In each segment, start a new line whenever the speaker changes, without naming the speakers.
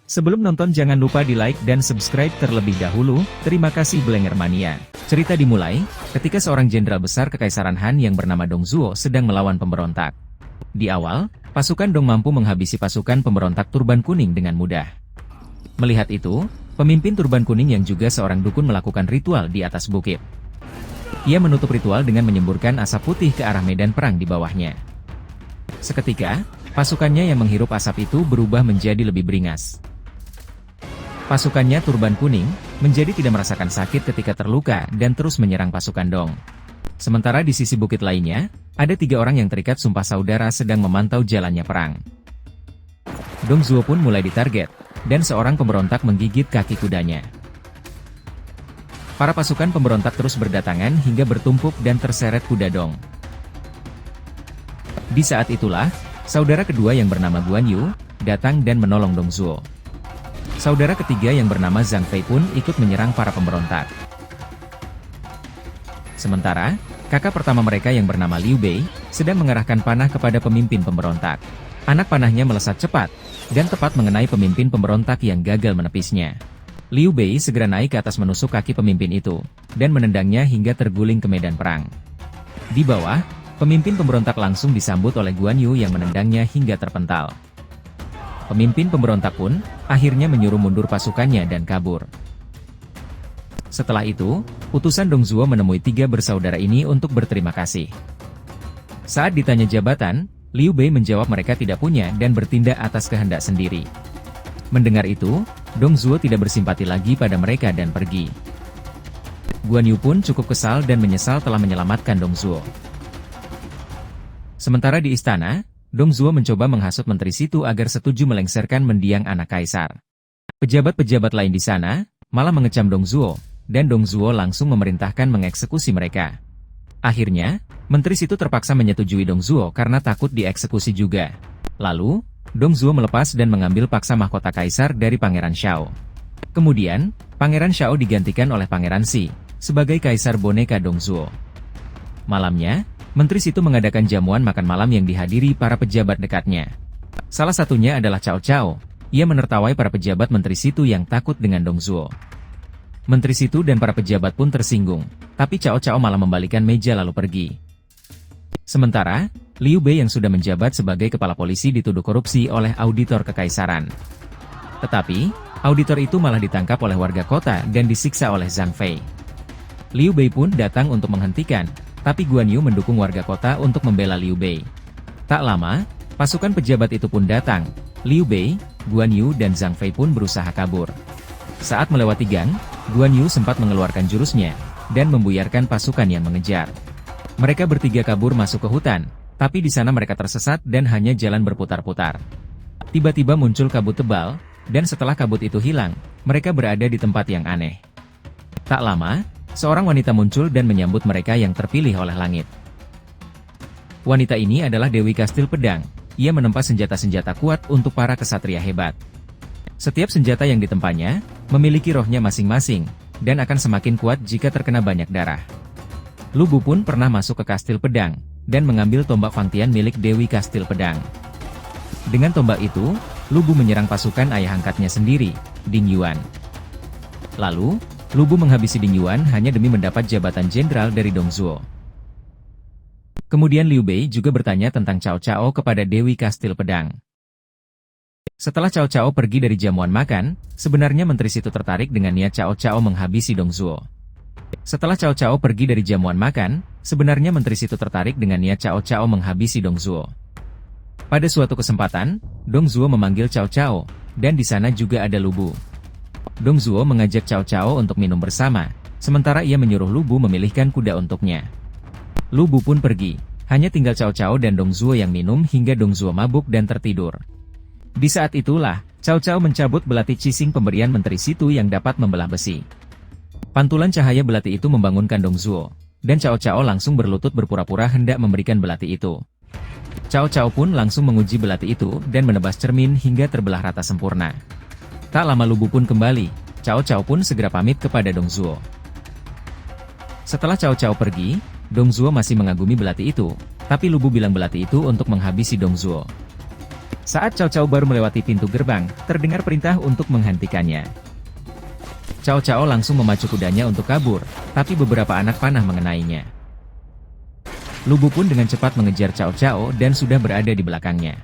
Sebelum nonton jangan lupa di like dan subscribe terlebih dahulu, terima kasih Blenger Mania. Cerita dimulai, ketika seorang jenderal besar Kekaisaran Han yang bernama Dong Zhuo sedang melawan pemberontak. Di awal, pasukan Dong mampu menghabisi pasukan pemberontak Turban Kuning dengan mudah. Melihat itu, pemimpin Turban Kuning yang juga seorang dukun melakukan ritual di atas bukit. Ia menutup ritual dengan menyemburkan asap putih ke arah medan perang di bawahnya. Seketika, pasukannya yang menghirup asap itu berubah menjadi lebih beringas. Pasukannya Turban Kuning menjadi tidak merasakan sakit ketika terluka dan terus menyerang pasukan Dong. Sementara di sisi bukit lainnya, ada 3 orang yang terikat sumpah saudara sedang memantau jalannya perang. Dong Zhuo pun mulai ditarget, dan seorang pemberontak menggigit kaki kudanya. Para pasukan pemberontak terus berdatangan hingga bertumpuk dan terseret kuda Dong. Di saat itulah, saudara kedua yang bernama Guan Yu datang dan menolong Dong Zhuo. Saudara ketiga yang bernama Zhang Fei pun ikut menyerang para pemberontak. Sementara, kakak pertama mereka yang bernama Liu Bei sedang mengarahkan panah kepada pemimpin pemberontak. Anak panahnya melesat cepat dan tepat mengenai pemimpin pemberontak yang gagal menepisnya. Liu Bei segera naik ke atas menusuk kaki pemimpin itu dan menendangnya hingga terguling ke medan perang. Di bawah, pemimpin pemberontak langsung disambut oleh Guan Yu yang menendangnya hingga terpental. Pemimpin pemberontak pun akhirnya menyuruh mundur pasukannya dan kabur. Setelah itu, utusan Dong Zhuo menemui 3 bersaudara ini untuk berterima kasih. Saat ditanya jabatan, Liu Bei menjawab mereka tidak punya dan bertindak atas kehendak sendiri. Mendengar itu, Dong Zhuo tidak bersimpati lagi pada mereka dan pergi. Guan Yu pun cukup kesal dan menyesal telah menyelamatkan Dong Zhuo. Sementara di istana, Dong Zhuo mencoba menghasut Menteri Situ agar setuju melengsarkan mendiang anak kaisar. Pejabat-pejabat lain di sana malah mengecam Dong Zhuo, dan Dong Zhuo langsung memerintahkan mengeksekusi mereka. Akhirnya, Menteri Situ terpaksa menyetujui Dong Zhuo karena takut dieksekusi juga. Lalu, Dong Zhuo melepas dan mengambil paksa mahkota kaisar dari Pangeran Shao. Kemudian, Pangeran Shao digantikan oleh Pangeran Xi sebagai kaisar boneka Dong Zhuo. Malamnya, Menteri Situ mengadakan jamuan makan malam yang dihadiri para pejabat dekatnya. Salah satunya adalah Cao Cao. Ia menertawai para pejabat Menteri Situ yang takut dengan Dong Zhuo. Menteri Situ dan para pejabat pun tersinggung, tapi Cao Cao malah membalikan meja lalu pergi. Sementara, Liu Bei yang sudah menjabat sebagai kepala polisi dituduh korupsi oleh auditor kekaisaran. Tetapi, auditor itu malah ditangkap oleh warga kota dan disiksa oleh Zhang Fei. Liu Bei pun datang untuk menghentikan, tapi Guan Yu mendukung warga kota untuk membela Liu Bei. Tak lama, pasukan pejabat itu pun datang. Liu Bei, Guan Yu dan Zhang Fei pun berusaha kabur. Saat melewati gang, Guan Yu sempat mengeluarkan jurusnya dan membuyarkan pasukan yang mengejar. Mereka bertiga kabur masuk ke hutan, tapi di sana mereka tersesat dan hanya jalan berputar-putar. Tiba-tiba muncul kabut tebal, dan setelah kabut itu hilang, mereka berada di tempat yang aneh. Tak lama, seorang wanita muncul dan menyambut mereka yang terpilih oleh langit. Wanita ini adalah Dewi Kastil Pedang. Ia menempa senjata-senjata kuat untuk para kesatria hebat. Setiap senjata yang ditempanya memiliki rohnya masing-masing, dan akan semakin kuat jika terkena banyak darah. Lu Bu pun pernah masuk ke Kastil Pedang, dan mengambil tombak Fangtian milik Dewi Kastil Pedang. Dengan tombak itu, Lu Bu menyerang pasukan ayah angkatnya sendiri, Ding Yuan. Lalu, Lu Bu menghabisi Ding Yuan hanya demi mendapat jabatan jenderal dari Dong Zhuo. Kemudian Liu Bei juga bertanya tentang Cao Cao kepada Dewi Kastil Pedang. Setelah Cao Cao pergi dari jamuan makan, sebenarnya Menteri Situ tertarik dengan niat Cao Cao menghabisi Dong Zhuo. Setelah Cao Cao pergi dari jamuan makan, sebenarnya Menteri Situ tertarik dengan niat Cao Cao menghabisi Dong Zhuo. Pada suatu kesempatan, Dong Zhuo memanggil Cao Cao, dan di sana juga ada Lu Bu. Dong Zhuo mengajak Cao Cao untuk minum bersama, sementara ia menyuruh Lu Bu memilihkan kuda untuknya. Lu Bu pun pergi, hanya tinggal Cao Cao dan Dong Zhuo yang minum hingga Dong Zhuo mabuk dan tertidur. Di saat itulah, Cao Cao mencabut belati cising pemberian Menteri Situ yang dapat membelah besi. Pantulan cahaya belati itu membangunkan Dong Zhuo, dan Cao Cao langsung berlutut berpura-pura hendak memberikan belati itu. Cao Cao pun langsung menguji belati itu dan menebas cermin hingga terbelah rata sempurna. Tak lama Lu Bu pun kembali, Cao Cao pun segera pamit kepada Dong Zhuo. Setelah Cao Cao pergi, Dong Zhuo masih mengagumi belati itu, tapi Lu Bu bilang belati itu untuk menghabisi Dong Zhuo. Saat Cao Cao baru melewati pintu gerbang, terdengar perintah untuk menghentikannya. Cao Cao langsung memacu kudanya untuk kabur, tapi beberapa anak panah mengenainya. Lu Bu pun dengan cepat mengejar Cao Cao dan sudah berada di belakangnya.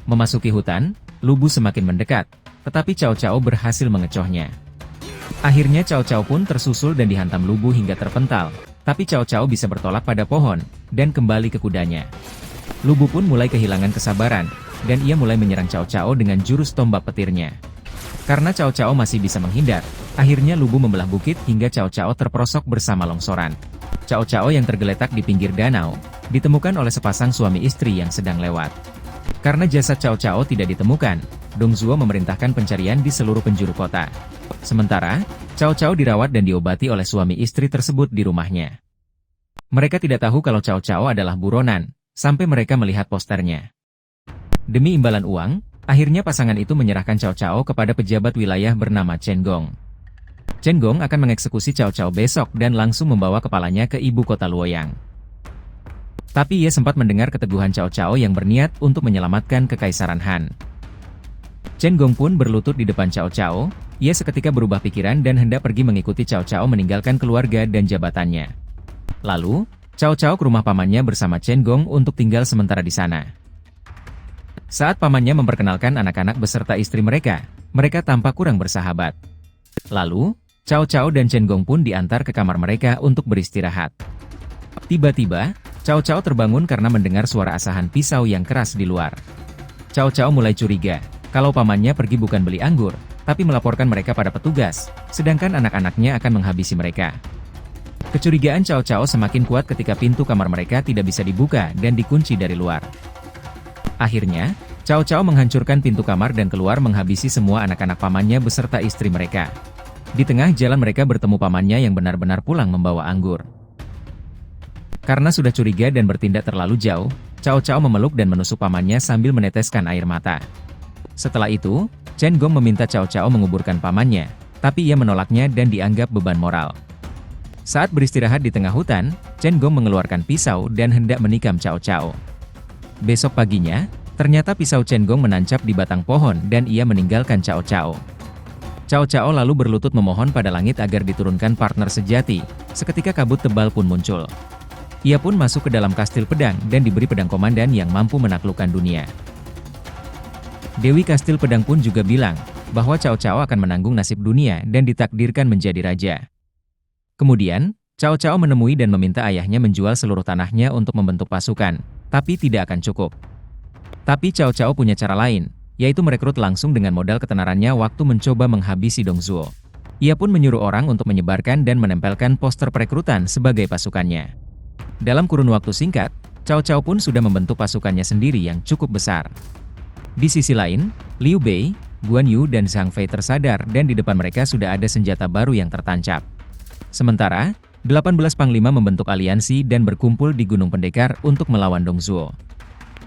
Memasuki hutan, Lu Bu semakin mendekat, tetapi Cao Cao berhasil mengecohnya. Akhirnya Cao Cao pun tersusul dan dihantam Lu Bu hingga terpental, tapi Cao Cao bisa bertolak pada pohon, dan kembali ke kudanya. Lu Bu pun mulai kehilangan kesabaran, dan ia mulai menyerang Cao Cao dengan jurus tombak petirnya. Karena Cao Cao masih bisa menghindar, akhirnya Lu Bu membelah bukit hingga Cao Cao terperosok bersama longsoran. Cao Cao yang tergeletak di pinggir danau, ditemukan oleh sepasang suami istri yang sedang lewat. Karena jasad Cao Cao tidak ditemukan, Dong Zhuo memerintahkan pencarian di seluruh penjuru kota. Sementara, Cao Cao dirawat dan diobati oleh suami istri tersebut di rumahnya. Mereka tidak tahu kalau Cao Cao adalah buronan, sampai mereka melihat posternya. Demi imbalan uang, akhirnya pasangan itu menyerahkan Cao Cao kepada pejabat wilayah bernama Chen Gong. Chen Gong akan mengeksekusi Cao Cao besok dan langsung membawa kepalanya ke ibu kota Luoyang. Tapi ia sempat mendengar keteguhan Cao Cao yang berniat untuk menyelamatkan kekaisaran Han. Chen Gong pun berlutut di depan Cao Cao, ia seketika berubah pikiran dan hendak pergi mengikuti Cao Cao meninggalkan keluarga dan jabatannya. Lalu, Cao Cao ke rumah pamannya bersama Chen Gong untuk tinggal sementara di sana. Saat pamannya memperkenalkan anak-anak beserta istri mereka, mereka tampak kurang bersahabat. Lalu, Cao Cao dan Chen Gong pun diantar ke kamar mereka untuk beristirahat. Tiba-tiba, Cao Cao terbangun karena mendengar suara asahan pisau yang keras di luar. Cao Cao mulai curiga, kalau pamannya pergi bukan beli anggur, tapi melaporkan mereka pada petugas, sedangkan anak-anaknya akan menghabisi mereka. Kecurigaan Cao Cao semakin kuat ketika pintu kamar mereka tidak bisa dibuka dan dikunci dari luar. Akhirnya, Cao Cao menghancurkan pintu kamar dan keluar menghabisi semua anak-anak pamannya beserta istri mereka. Di tengah jalan mereka bertemu pamannya yang benar-benar pulang membawa anggur. Karena sudah curiga dan bertindak terlalu jauh, Cao Cao memeluk dan menusuk pamannya sambil meneteskan air mata. Setelah itu, Chen Gong meminta Cao Cao menguburkan pamannya, tapi ia menolaknya dan dianggap beban moral. Saat beristirahat di tengah hutan, Chen Gong mengeluarkan pisau dan hendak menikam Cao Cao. Besok paginya, ternyata pisau Chen Gong menancap di batang pohon dan ia meninggalkan Cao Cao. Cao Cao lalu berlutut memohon pada langit agar diturunkan partner sejati, seketika kabut tebal pun muncul. Ia pun masuk ke dalam kastil pedang dan diberi pedang komandan yang mampu menaklukkan dunia. Dewi Kastil Pedang pun juga bilang, bahwa Cao Cao akan menanggung nasib dunia dan ditakdirkan menjadi raja. Kemudian, Cao Cao menemui dan meminta ayahnya menjual seluruh tanahnya untuk membentuk pasukan, tapi tidak akan cukup. Tapi Cao Cao punya cara lain, yaitu merekrut langsung dengan modal ketenarannya waktu mencoba menghabisi Dong Zhuo. Ia pun menyuruh orang untuk menyebarkan dan menempelkan poster perekrutan sebagai pasukannya. Dalam kurun waktu singkat, Cao Cao pun sudah membentuk pasukannya sendiri yang cukup besar. Di sisi lain, Liu Bei, Guan Yu dan Zhang Fei tersadar dan di depan mereka sudah ada senjata baru yang tertancap. Sementara, 18 panglima membentuk aliansi dan berkumpul di Gunung Pendekar untuk melawan Dong Zhuo.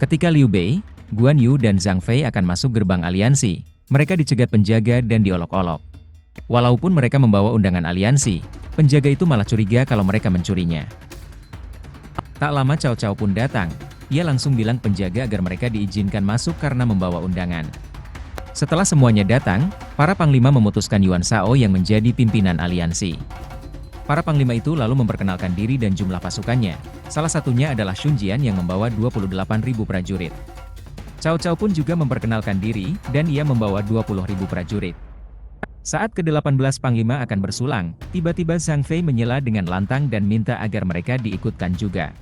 Ketika Liu Bei, Guan Yu dan Zhang Fei akan masuk gerbang aliansi, mereka dicegat penjaga dan diolok-olok. Walaupun mereka membawa undangan aliansi, penjaga itu malah curiga kalau mereka mencurinya. Tak lama Cao Cao pun datang, ia langsung bilang penjaga agar mereka diizinkan masuk karena membawa undangan. Setelah semuanya datang, para panglima memutuskan Yuan Shao yang menjadi pimpinan aliansi. Para panglima itu lalu memperkenalkan diri dan jumlah pasukannya, salah satunya adalah Sun Jian yang membawa 28.000 prajurit. Cao Cao pun juga memperkenalkan diri, dan ia membawa 20.000 prajurit. Saat ke-18 panglima akan bersulang, tiba-tiba Zhang Fei menyela dengan lantang dan minta agar mereka diikutkan juga.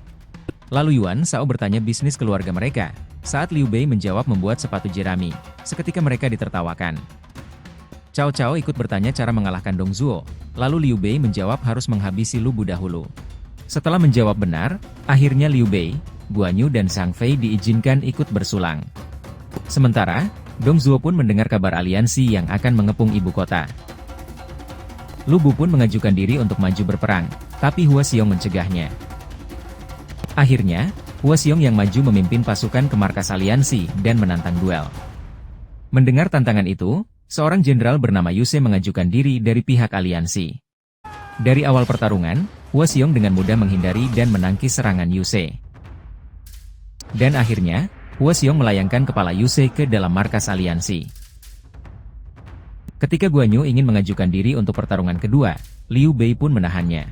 Lalu Yuan Shao bertanya bisnis keluarga mereka, saat Liu Bei menjawab membuat sepatu jerami. Seketika mereka ditertawakan. Cao Cao ikut bertanya cara mengalahkan Dong Zhuo, lalu Liu Bei menjawab harus menghabisi Lu Bu dahulu. Setelah menjawab benar, akhirnya Liu Bei, Guan Yu dan Zhang Fei diizinkan ikut bersulang. Sementara, Dong Zhuo pun mendengar kabar aliansi yang akan mengepung ibu kota. Lu Bu pun mengajukan diri untuk maju berperang, tapi Hua Xiong mencegahnya. Akhirnya, Hua Xiong yang maju memimpin pasukan ke markas aliansi dan menantang duel. Mendengar tantangan itu, seorang jenderal bernama Yuse mengajukan diri dari pihak aliansi. Dari awal pertarungan, Hua Xiong dengan mudah menghindari dan menangkis serangan Yuse. Dan akhirnya, Hua Xiong melayangkan kepala Yusei ke dalam markas aliansi. Ketika Guan Yu ingin mengajukan diri untuk pertarungan kedua, Liu Bei pun menahannya.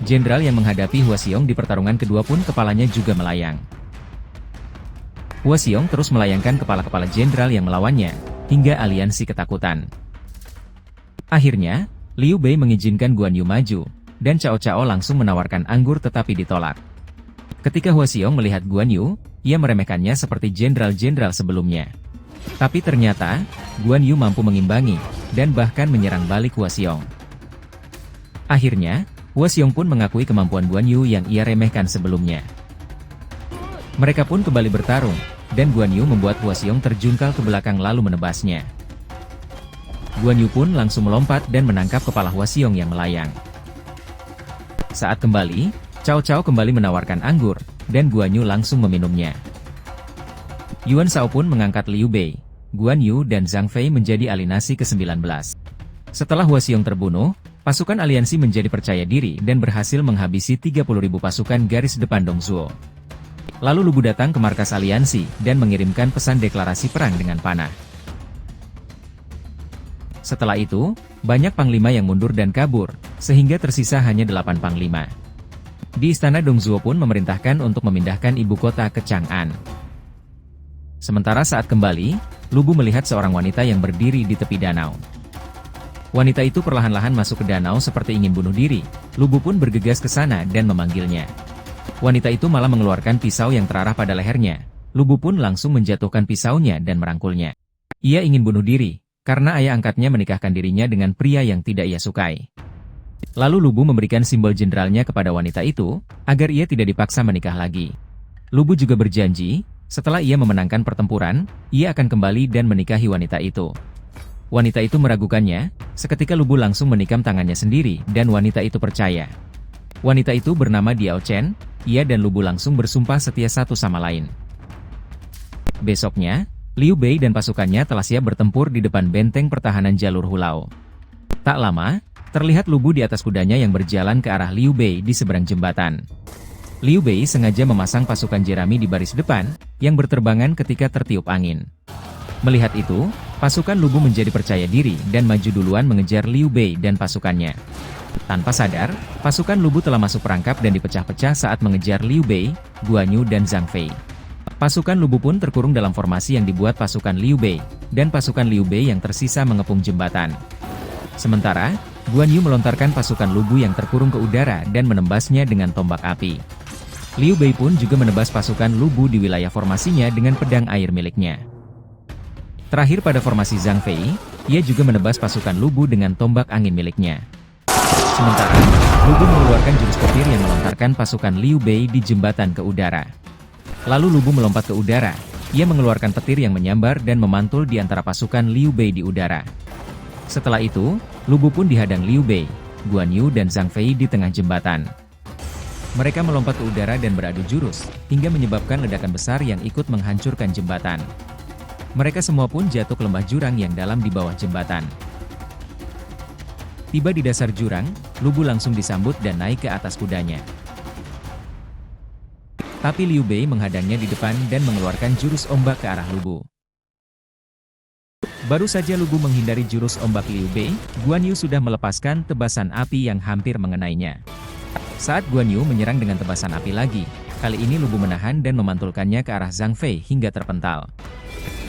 Jenderal yang menghadapi Hua Xiong di pertarungan kedua pun kepalanya juga melayang. Hua Xiong terus melayangkan kepala-kepala jenderal yang melawannya, hingga aliansi ketakutan. Akhirnya, Liu Bei mengizinkan Guan Yu maju, dan Cao Cao langsung menawarkan anggur tetapi ditolak. Ketika Hua Xiong melihat Guan Yu, ia meremehkannya seperti jenderal-jenderal sebelumnya. Tapi ternyata, Guan Yu mampu mengimbangi, dan bahkan menyerang balik Hua Xiong. Akhirnya, Hua Xiong pun mengakui kemampuan Guan Yu yang ia remehkan sebelumnya. Mereka pun kembali bertarung, dan Guan Yu membuat Hua Xiong terjungkal ke belakang lalu menebasnya. Guan Yu pun langsung melompat dan menangkap kepala Hua Xiong yang melayang. Saat kembali, Cao Cao kembali menawarkan anggur, dan Guan Yu langsung meminumnya. Yuan Shao pun mengangkat Liu Bei, Guan Yu dan Zhang Fei menjadi alinasi ke-19. Setelah Hua Xiong terbunuh, pasukan aliansi menjadi percaya diri dan berhasil menghabisi 30.000 pasukan garis depan Dongzhuo. Lalu Lu Bu datang ke markas aliansi dan mengirimkan pesan deklarasi perang dengan panah. Setelah itu, banyak panglima yang mundur dan kabur, sehingga tersisa hanya 8 panglima. Di istana Dongzhuo pun memerintahkan untuk memindahkan ibu kota ke Chang'an. Sementara saat kembali, Lu Bu melihat seorang wanita yang berdiri di tepi danau. Wanita itu perlahan-lahan masuk ke danau seperti ingin bunuh diri. Lu Bu pun bergegas ke sana dan memanggilnya. Wanita itu malah mengeluarkan pisau yang terarah pada lehernya. Lu Bu pun langsung menjatuhkan pisaunya dan merangkulnya. Ia ingin bunuh diri, karena ayah angkatnya menikahkan dirinya dengan pria yang tidak ia sukai. Lalu Lu Bu memberikan simbol jenderalnya kepada wanita itu, agar ia tidak dipaksa menikah lagi. Lu Bu juga berjanji, setelah ia memenangkan pertempuran, ia akan kembali dan menikahi wanita itu. Wanita itu meragukannya, seketika Lu Bu langsung menikam tangannya sendiri dan wanita itu percaya. Wanita itu bernama Diao Chen, ia dan Lu Bu langsung bersumpah setia satu sama lain. Besoknya, Liu Bei dan pasukannya telah siap bertempur di depan benteng pertahanan jalur Hulao. Tak lama, terlihat Lu Bu di atas kudanya yang berjalan ke arah Liu Bei di seberang jembatan. Liu Bei sengaja memasang pasukan jerami di baris depan, yang berterbangan ketika tertiup angin. Melihat itu, pasukan Lu Bu menjadi percaya diri dan maju duluan mengejar Liu Bei dan pasukannya. Tanpa sadar, pasukan Lu Bu telah masuk perangkap dan dipecah-pecah saat mengejar Liu Bei, Guan Yu dan Zhang Fei. Pasukan Lu Bu pun terkurung dalam formasi yang dibuat pasukan Liu Bei, dan pasukan Liu Bei yang tersisa mengepung jembatan. Sementara, Guan Yu melontarkan pasukan Lu Bu yang terkurung ke udara dan menembasnya dengan tombak api. Liu Bei pun juga menebas pasukan Lu Bu di wilayah formasinya dengan pedang air miliknya. Terakhir pada formasi Zhang Fei, ia juga menebas pasukan Lu Bu dengan tombak angin miliknya. Sementara, Lu Bu mengeluarkan jurus petir yang melontarkan pasukan Liu Bei di jembatan ke udara. Lalu Lu Bu melompat ke udara, ia mengeluarkan petir yang menyambar dan memantul di antara pasukan Liu Bei di udara. Setelah itu, Lu Bu pun dihadang Liu Bei, Guan Yu dan Zhang Fei di tengah jembatan. Mereka melompat ke udara dan beradu jurus, hingga menyebabkan ledakan besar yang ikut menghancurkan jembatan. Mereka semua pun jatuh ke lembah jurang yang dalam di bawah jembatan. Tiba di dasar jurang, Lu Bu langsung disambut dan naik ke atas kudanya. Tapi Liu Bei menghadangnya di depan dan mengeluarkan jurus ombak ke arah Lu Bu. Baru saja Lu Bu menghindari jurus ombak Liu Bei, Guan Yu sudah melepaskan tebasan api yang hampir mengenainya. Saat Guan Yu menyerang dengan tebasan api lagi, kali ini Lu Bu menahan dan memantulkannya ke arah Zhang Fei hingga terpental.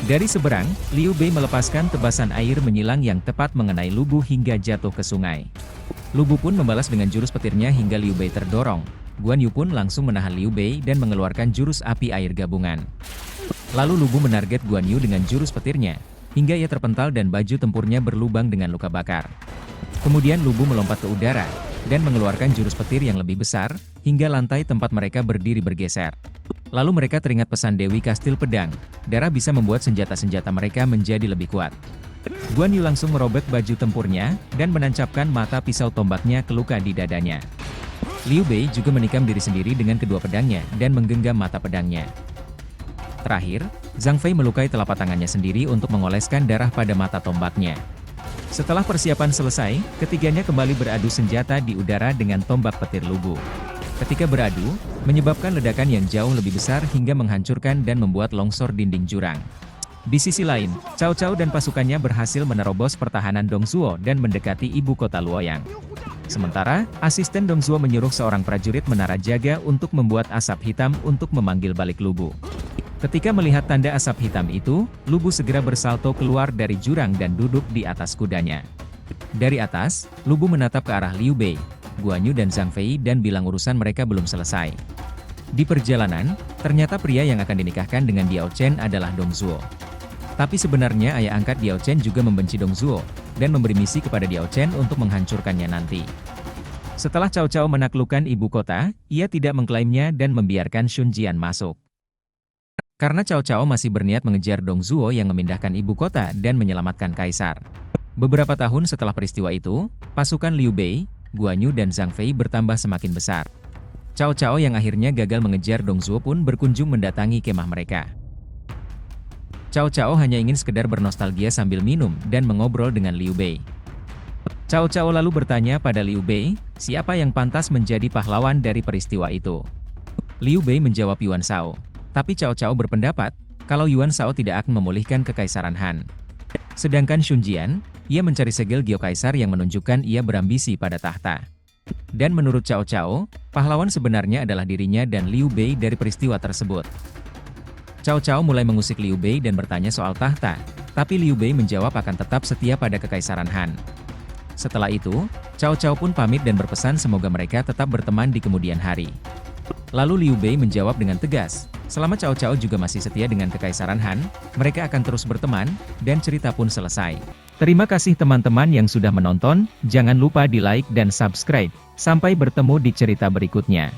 Dari seberang, Liu Bei melepaskan tebasan air menyilang yang tepat mengenai Lu Bu hingga jatuh ke sungai. Lu Bu pun membalas dengan jurus petirnya hingga Liu Bei terdorong. Guan Yu pun langsung menahan Liu Bei dan mengeluarkan jurus api air gabungan. Lalu Lu Bu menarget Guan Yu dengan jurus petirnya, hingga ia terpental dan baju tempurnya berlubang dengan luka bakar. Kemudian Lu Bu melompat ke udara, dan mengeluarkan jurus petir yang lebih besar, hingga lantai tempat mereka berdiri bergeser. Lalu mereka teringat pesan Dewi Kastil Pedang, darah bisa membuat senjata-senjata mereka menjadi lebih kuat. Guan Yu langsung merobek baju tempurnya, dan menancapkan mata pisau tombaknya ke luka di dadanya. Liu Bei juga menikam diri sendiri dengan kedua pedangnya, dan menggenggam mata pedangnya. Terakhir, Zhang Fei melukai telapak tangannya sendiri untuk mengoleskan darah pada mata tombaknya. Setelah persiapan selesai, ketiganya kembali beradu senjata di udara dengan tombak petir Lu Bu. Ketika beradu, menyebabkan ledakan yang jauh lebih besar hingga menghancurkan dan membuat longsor dinding jurang. Di sisi lain, Cao Cao dan pasukannya berhasil menerobos pertahanan Dongzuo dan mendekati ibu kota Luoyang. Sementara, asisten Dongzuo menyuruh seorang prajurit menara jaga untuk membuat asap hitam untuk memanggil balik Lu Bu. Ketika melihat tanda asap hitam itu, Lu Bu segera bersalto keluar dari jurang dan duduk di atas kudanya. Dari atas, Lu Bu menatap ke arah Liu Bei, Guan Yu dan Zhang Fei dan bilang urusan mereka belum selesai. Di perjalanan, ternyata pria yang akan dinikahkan dengan Diao Chen adalah Dongzuo. Tapi sebenarnya ayah angkat Diao Chen juga membenci Dongzuo, dan memberi misi kepada Diao Chen untuk menghancurkannya nanti. Setelah Cao Cao menaklukkan ibu kota, ia tidak mengklaimnya dan membiarkan Sun Jian masuk. Karena Cao Cao masih berniat mengejar Dongzuo yang memindahkan ibu kota dan menyelamatkan kaisar. Beberapa tahun setelah peristiwa itu, pasukan Liu Bei, Guan Yu dan Zhang Fei bertambah semakin besar. Cao Cao yang akhirnya gagal mengejar Dongzuo pun berkunjung mendatangi kemah mereka. Cao Cao hanya ingin sekedar bernostalgia sambil minum dan mengobrol dengan Liu Bei. Cao Cao lalu bertanya pada Liu Bei, siapa yang pantas menjadi pahlawan dari peristiwa itu. Liu Bei menjawab Yuan Shao. Tapi Cao Cao berpendapat, kalau Yuan Shao tidak akan memulihkan kekaisaran Han. Sedangkan Sun Jian, ia mencari segel Gyo Kaisar yang menunjukkan ia berambisi pada tahta. Dan menurut Cao Cao, pahlawan sebenarnya adalah dirinya dan Liu Bei dari peristiwa tersebut. Cao Cao mulai mengusik Liu Bei dan bertanya soal tahta, tapi Liu Bei menjawab akan tetap setia pada kekaisaran Han. Setelah itu, Cao Cao pun pamit dan berpesan semoga mereka tetap berteman di kemudian hari. Lalu Liu Bei menjawab dengan tegas, selama Cao Cao juga masih setia dengan kekaisaran Han, mereka akan terus berteman, dan cerita pun selesai. Terima kasih teman-teman yang sudah menonton, jangan lupa di like dan subscribe. Sampai bertemu di cerita berikutnya.